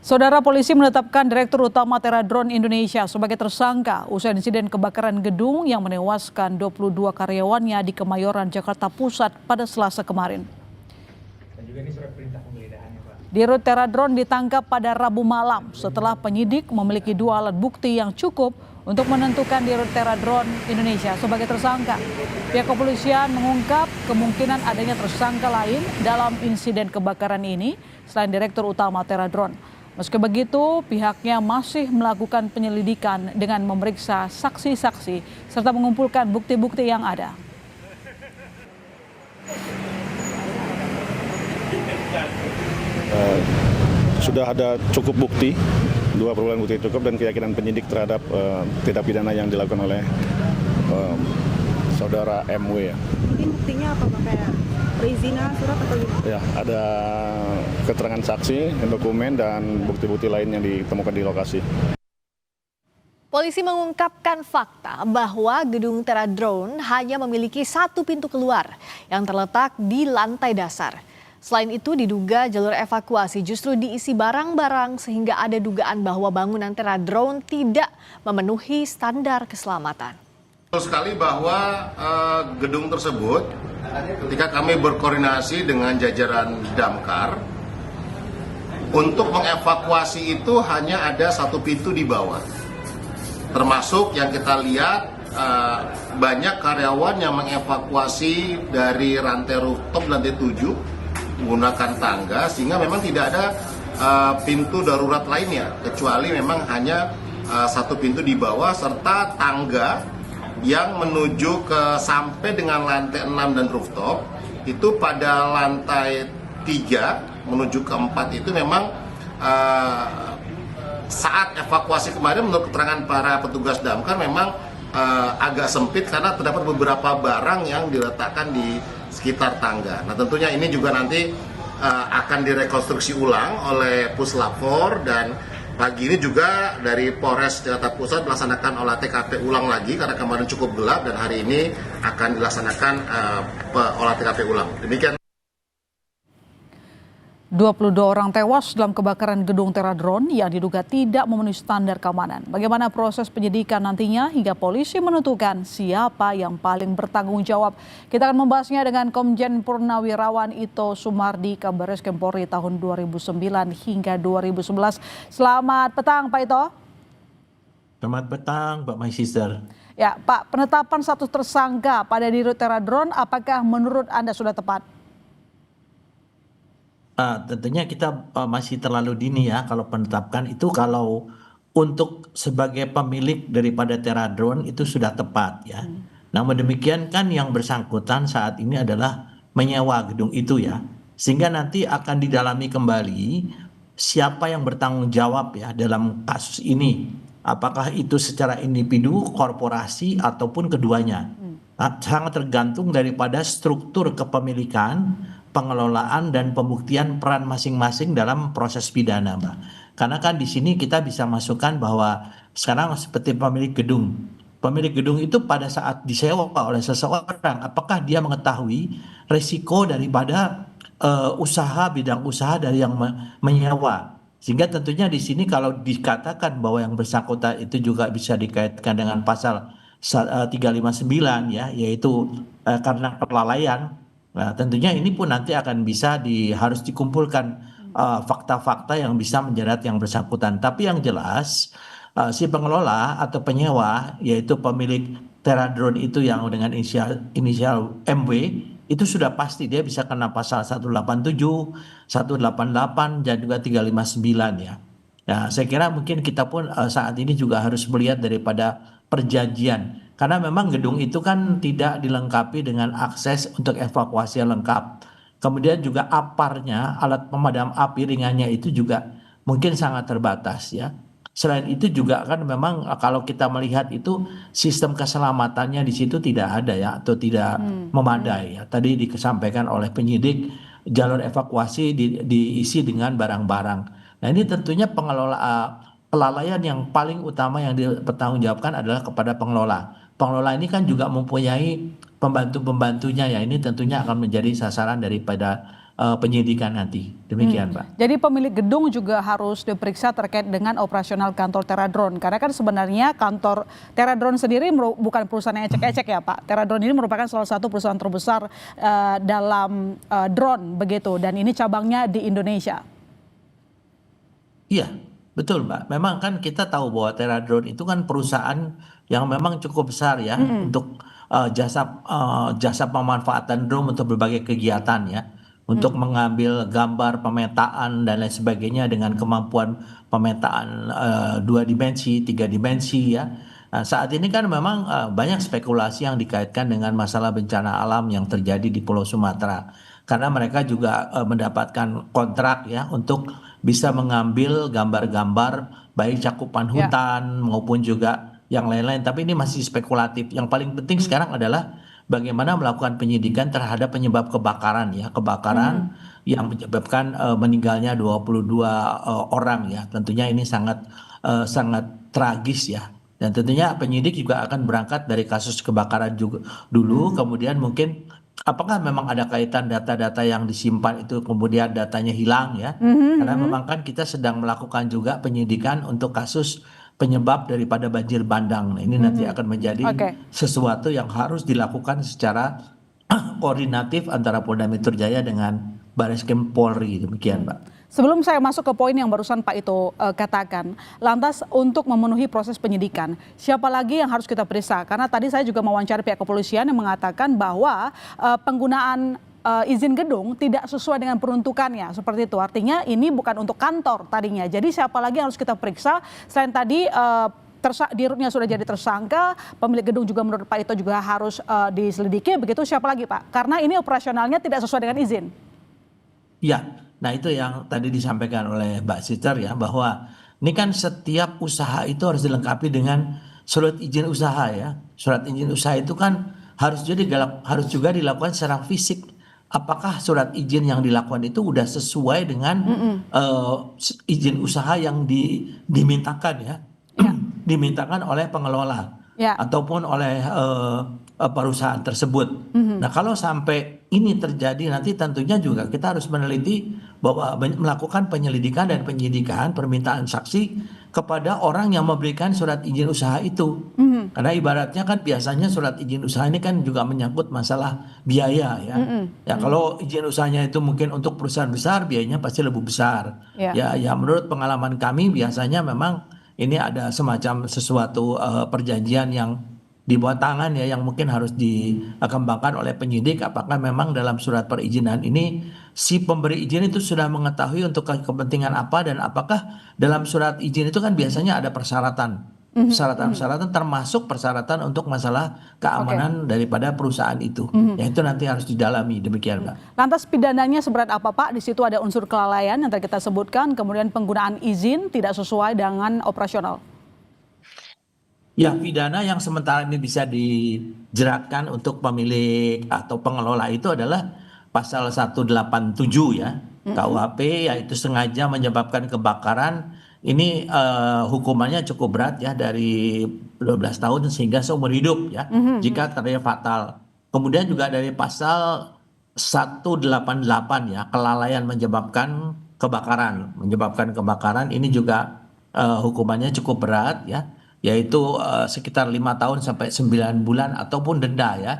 Saudara polisi menetapkan Direktur Utama Teradron Indonesia sebagai tersangka usai insiden kebakaran gedung yang menewaskan 22 karyawannya di Kemayoran, Jakarta Pusat pada Selasa kemarin. Dirut Teradron ditangkap pada Rabu malam setelah penyidik memiliki 2 alat bukti yang cukup untuk menentukan Dirut Teradron Indonesia sebagai tersangka. Pihak kepolisian mengungkap kemungkinan adanya tersangka lain dalam insiden kebakaran ini selain Direktur Utama Teradron. Meski begitu, pihaknya masih melakukan penyelidikan dengan memeriksa saksi-saksi serta mengumpulkan bukti-bukti yang ada. Sudah ada cukup bukti, 2 permulaan bukti cukup dan keyakinan penyidik terhadap tindak pidana yang dilakukan oleh saudara MW. Ini buktinya apa Pak? Kayak perizinan, surat atau gimana? Ya, ada keterangan saksi, dokumen dan bukti-bukti lain yang ditemukan di lokasi. Polisi mengungkapkan fakta bahwa gedung Teradron hanya memiliki 1 pintu keluar yang terletak di lantai dasar. Selain itu diduga jalur evakuasi justru diisi barang-barang sehingga ada dugaan bahwa bangunan Teradron tidak memenuhi standar keselamatan. Betul sekali bahwa gedung tersebut ketika kami berkoordinasi dengan jajaran Damkar untuk mengevakuasi itu hanya ada 1 pintu di bawah. Termasuk yang kita lihat banyak karyawan yang mengevakuasi dari rantai rooftop lantai 7 menggunakan tangga sehingga memang tidak ada pintu darurat lainnya kecuali memang hanya 1 pintu di bawah serta tangga yang menuju ke sampai dengan lantai 6 dan rooftop itu pada lantai 3 menuju ke 4 itu memang saat evakuasi kemarin menurut keterangan para petugas damkar memang agak sempit karena terdapat beberapa barang yang diletakkan di sekitar tangga. Nah tentunya ini juga nanti akan direkonstruksi ulang oleh Puslapfor dan pagi ini juga dari Polres Jakarta Pusat melaksanakan olah TKP ulang lagi karena kemarin cukup gelap dan hari ini akan dilaksanakan olah TKP ulang. Demikian. 22 orang tewas dalam kebakaran gedung Teradron yang diduga tidak memenuhi standar keamanan. Bagaimana proses penyidikan nantinya hingga polisi menentukan siapa yang paling bertanggung jawab. Kita akan membahasnya dengan Komjen Purnawirawan Ito Sumardi, Kabareskrim Polri tahun 2009 hingga 2011. Selamat petang Pak Ito. Selamat petang Pak My Sister. Ya Pak, penetapan status tersangka pada Dirut Teradron apakah menurut Anda sudah tepat? Tentunya kita masih terlalu dini ya kalau penetapkan itu. Kalau untuk sebagai pemilik daripada Teradron itu sudah tepat ya. Namun demikian kan yang bersangkutan saat ini adalah menyewa gedung itu ya. Sehingga nanti akan didalami kembali siapa yang bertanggung jawab ya dalam kasus ini. Apakah itu secara individu, korporasi ataupun keduanya. Sangat tergantung daripada struktur kepemilikan, pengelolaan dan pembuktian peran masing-masing dalam proses pidana, Mbak. Karena kan di sini kita bisa masukkan bahwa sekarang seperti pemilik gedung. Pemilik gedung itu pada saat disewa oleh seseorang, apakah dia mengetahui risiko daripada bidang usaha dari yang menyewa. Sehingga tentunya di sini kalau dikatakan bahwa yang bersangkutan itu juga bisa dikaitkan dengan pasal 359 ya, yaitu karena kelalaian. Nah, tentunya ini pun nanti akan bisa harus dikumpulkan fakta-fakta yang bisa menjerat yang bersangkutan. Tapi yang jelas si pengelola atau penyewa yaitu pemilik Teradron itu yang dengan inisial MW itu sudah pasti dia bisa kena pasal 187, 188 dan juga 359 ya. Nah, saya kira mungkin kita pun saat ini juga harus melihat daripada perjanjian. Karena memang gedung itu kan tidak dilengkapi dengan akses untuk evakuasi yang lengkap. Kemudian juga aparnya, alat pemadam api ringannya itu juga mungkin sangat terbatas ya. Selain itu juga kan memang kalau kita melihat itu sistem keselamatannya di situ tidak ada ya atau tidak memadai ya. Tadi disampaikan oleh penyidik jalur evakuasi diisi dengan barang-barang. Nah ini tentunya kelalaian yang paling utama yang dipertanggungjawabkan adalah kepada pengelola. Pengelola ini kan juga mempunyai pembantu-pembantunya ya, ini tentunya akan menjadi sasaran daripada penyidikan nanti. Demikian, Pak. Jadi pemilik gedung juga harus diperiksa terkait dengan operasional kantor Teradrone. Karena kan sebenarnya kantor Teradrone sendiri bukan perusahaan yang ecek-ecek ya Pak. Teradrone ini merupakan salah satu perusahaan terbesar dalam drone begitu. Dan ini cabangnya di Indonesia. Iya, betul Mbak. Memang kan kita tahu bahwa Teradrone itu kan perusahaan yang memang cukup besar ya untuk jasa pemanfaatan drone untuk berbagai kegiatan ya. Untuk mengambil gambar pemetaan dan lain sebagainya dengan kemampuan pemetaan 2 dimensi, 3 dimensi ya. Nah, saat ini kan memang banyak spekulasi yang dikaitkan dengan masalah bencana alam yang terjadi di Pulau Sumatera. Karena mereka juga mendapatkan kontrak ya untuk bisa mengambil gambar-gambar baik cakupan hutan maupun juga yang lain-lain. Tapi ini masih spekulatif. Yang paling penting sekarang adalah bagaimana melakukan penyidikan terhadap penyebab kebakaran ya, kebakaran yang menyebabkan meninggalnya 22 orang ya. Tentunya ini sangat tragis ya. Dan tentunya penyidik juga akan berangkat dari kasus kebakaran juga dulu, kemudian mungkin apakah memang ada kaitan data-data yang disimpan itu kemudian datanya hilang ya. Karena memang kan kita sedang melakukan juga penyidikan untuk kasus penyebab daripada banjir bandang. Nah, ini nanti akan menjadi sesuatu yang harus dilakukan secara koordinatif antara Polda Metro Jaya dengan Barreskrim Polri. Demikian, Pak. Sebelum saya masuk ke poin yang barusan Pak Ito katakan, lantas untuk memenuhi proses penyidikan, siapa lagi yang harus kita periksa? Karena tadi saya juga mewawancara pihak kepolisian yang mengatakan bahwa penggunaan izin gedung tidak sesuai dengan peruntukannya seperti itu. Artinya ini bukan untuk kantor tadinya. Jadi siapa lagi yang harus kita periksa selain tadi dirutnya sudah jadi tersangka, pemilik gedung juga menurut Pak Ito juga harus diselidiki begitu. Siapa lagi Pak? Karena ini operasionalnya tidak sesuai dengan izin. Ya, nah itu yang tadi disampaikan oleh Mbak Sister ya, bahwa ini kan setiap usaha itu harus dilengkapi dengan surat izin usaha ya. Surat izin usaha itu kan harus juga dilakukan secara fisik. Apakah surat izin yang dilakukan itu udah sesuai dengan izin usaha yang dimintakan ya, dimintakan oleh pengelola ataupun oleh perusahaan tersebut. Nah kalau sampai ini terjadi nanti tentunya juga kita harus meneliti bahwa melakukan penyelidikan dan penyidikan permintaan saksi kepada orang yang memberikan surat izin usaha itu. Karena ibaratnya kan biasanya surat izin usaha ini kan juga menyangkut masalah biaya ya. Ya kalau izin usahanya itu mungkin untuk perusahaan besar biayanya pasti lebih besar. Ya menurut pengalaman kami biasanya memang ini ada semacam sesuatu perjanjian yang dibuat tangan ya yang mungkin harus dikembangkan oleh penyidik apakah memang dalam surat perizinan ini si pemberi izin itu sudah mengetahui untuk kepentingan apa dan apakah dalam surat izin itu kan biasanya ada persyaratan termasuk persyaratan untuk masalah keamanan daripada perusahaan itu. Ya itu nanti harus didalami demikian Pak. Lantas pidananya seberat apa Pak? Di situ ada unsur kelalaian yang tadi kita sebutkan, kemudian penggunaan izin tidak sesuai dengan operasional. Ya, pidana yang sementara ini bisa dijeratkan untuk pemilik atau pengelola itu adalah pasal 187 ya KUHP, yaitu sengaja menyebabkan kebakaran. Ini hukumannya cukup berat ya, dari 12 tahun sehingga seumur hidup ya jika terjadi fatal. Kemudian juga dari pasal 188 ya, kelalaian menyebabkan kebakaran ini juga hukumannya cukup berat ya, yaitu sekitar 5 tahun sampai 9 bulan ataupun denda ya.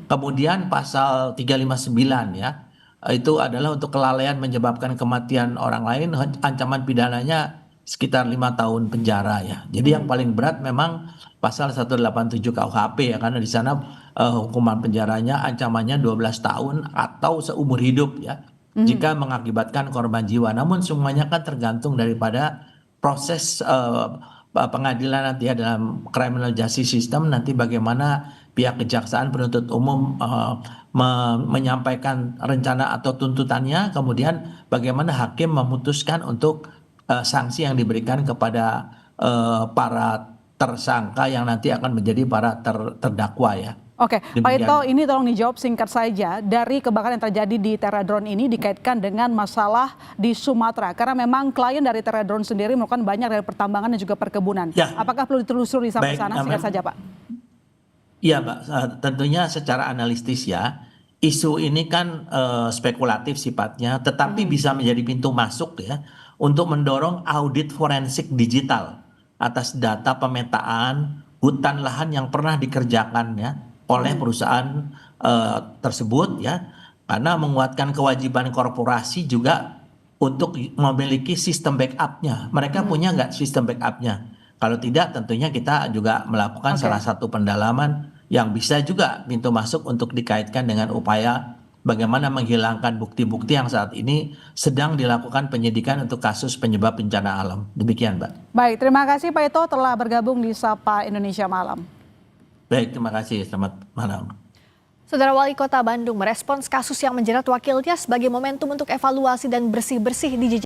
Kemudian pasal 359 ya, itu adalah untuk kelalaian menyebabkan kematian orang lain, ancaman pidananya sekitar 5 tahun penjara ya. Jadi yang paling berat memang pasal 187 KUHP ya, karena di sana hukuman penjaranya ancamannya 12 tahun atau seumur hidup ya, jika mengakibatkan korban jiwa. Namun semuanya kan tergantung daripada proses pengadilan nanti ya, dalam criminal justice system nanti bagaimana pihak kejaksaan penuntut umum menyampaikan rencana atau tuntutannya, kemudian bagaimana hakim memutuskan untuk sanksi yang diberikan kepada para tersangka yang nanti akan menjadi para terdakwa ya. Oke, Pak Ito, ini tolong dijawab singkat saja. Dari kebakaran yang terjadi di Teradrone ini dikaitkan dengan masalah di Sumatera. Karena memang klien dari Teradrone sendiri melakukan banyak dari pertambangan dan juga perkebunan. Ya. Apakah perlu ditelusuri sampai sana? Singkat saja, Pak. Iya, Pak. Tentunya secara analitis ya, isu ini kan spekulatif sifatnya, tetapi bisa menjadi pintu masuk ya untuk mendorong audit forensik digital atas data pemetaan hutan lahan yang pernah dikerjakan ya oleh perusahaan tersebut ya, karena menguatkan kewajiban korporasi juga untuk memiliki sistem backupnya. Mereka punya nggak sistem backupnya? Kalau tidak, tentunya kita juga melakukan salah satu pendalaman yang bisa juga pintu masuk untuk dikaitkan dengan upaya bagaimana menghilangkan bukti-bukti yang saat ini sedang dilakukan penyidikan untuk kasus penyebab bencana alam. Demikian, Mbak. Baik, terima kasih Pak Ito telah bergabung di Sapa Indonesia Malam. Baik, terima kasih. Selamat malam. Saudara Wali Kota Bandung merespons kasus yang menjerat wakilnya sebagai momentum untuk evaluasi dan bersih-bersih di